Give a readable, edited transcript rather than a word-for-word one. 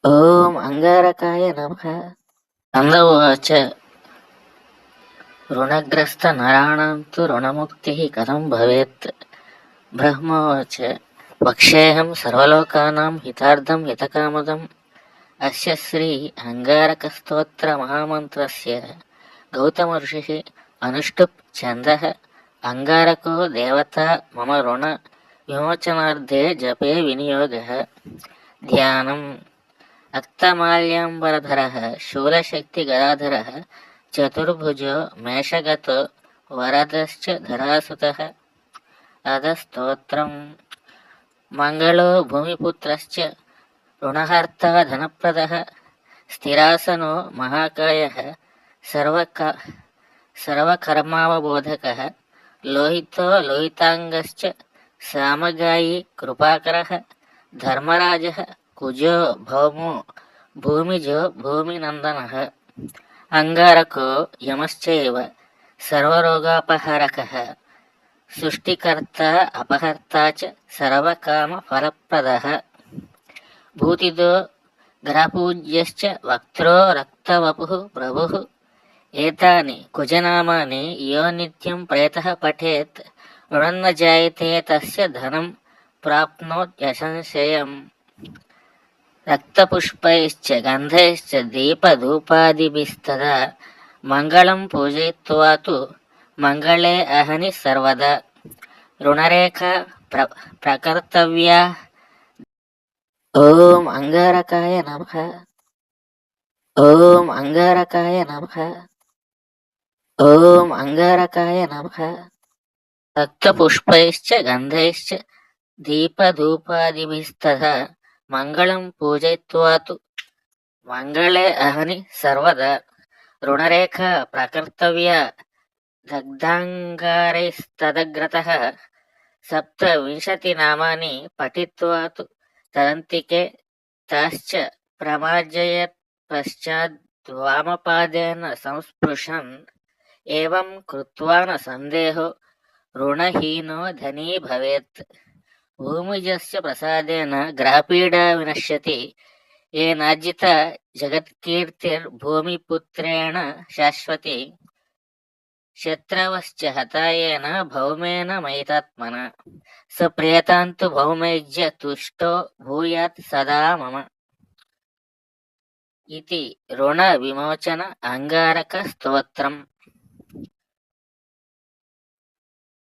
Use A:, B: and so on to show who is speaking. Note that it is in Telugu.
A: ఓం అంగారకాయ నమః. నందోవాచ రుణగ్రస్త నరాణాం తు రుణముక్తిః కథం భవేత్. బ్రహ్మోవాచ వక్ష్యేహం సర్వలోకానాం హితార్థం హితకామదం అస్య శ్రీ అంగారకస్తోత్ర మహామంత్రస్య గౌతమ ఋషిః అనుష్టుప్ ఛందః అంగారకో దేవతా మమ రుణ విమోచనార్థే జపే వినియోగః. ధ్యానం అక్తమాల్యాంబరధరః శూలశక్తిగదాధరः చతుర్భుజో మేషగతో వరదశ్చ ధరాసుతః. అధస్తోత్రం మంగళో భూమిపుత్రశ్చ రుణహర్తా ధనప్రదః స్థిరాసనో మహాకాయః సర్వకర్మావబోధకः లోహితో లోహితాంగశ్చ సామగాయీ కృపాకరः ధర్మరాజः కుజో భౌమో భూమిజో భూమినందనः. అంగారకో యమశ్చైవ సర్వరోగాపహారకः సృష్టికర్త అపహర్తా చ సర్వకామఫలప్రదः. భూతిదో గ్రహపూజ్యశ్చ వక్త్రో రక్తవపుః ప్రభుః. ఏతాని కుజనామాని యో నిత్యం ప్రేతః పఠేత్ రుణన్న జాయతే తస్య ధనం ప్రాప్నోత్యసంశయం. రక్తపుష్పైశ్చ గంధైశ్చ దీపధూపాదిభిస్తదా మంగళం పూజయిత్వా తు మంగళే అహని సర్వదా. రుణరేఖ ప్రకర్తవ్యా. ఓం అంగారకాయ నమః. ఓం అంగారకాయ నమః. ఓం అంగారకాయ నమః. రక్తపుష్పైశ్చ గంధైశ్చ దీపధూపాదిభిస్తదా మంగళం పూజయిత్వా తు మంగళే అహని సర్వదా. రుణరేఖ ప్రకర్తవ్యా దగ్ధాంగారైస్తదగ్రతః సప్తవింశతినామాని పఠిత్వా తు తదంతికే తాశ్చ ప్రమార్జయేత్ పశ్చాద్వామపాదేన సంస్పృశన్. ఏవం కృత్వా న సందేహో రుణహీనో ధనీ భవేత్. భూమిజస్య ప్రసాదేన గ్రహపీడా వినశ్యతి ఏనార్జిత జగత్కీర్తిర్భూమిపుత్రేణ శాశ్వతి. శత్రవశ్చ హతాయేన భౌమేన మయితాత్మనా స ప్రియతాంతు భౌమైజ్య తుష్టో భూయాత్ సదా మమ. ఇది రుణ విమోచన అంగారక స్తోత్రం.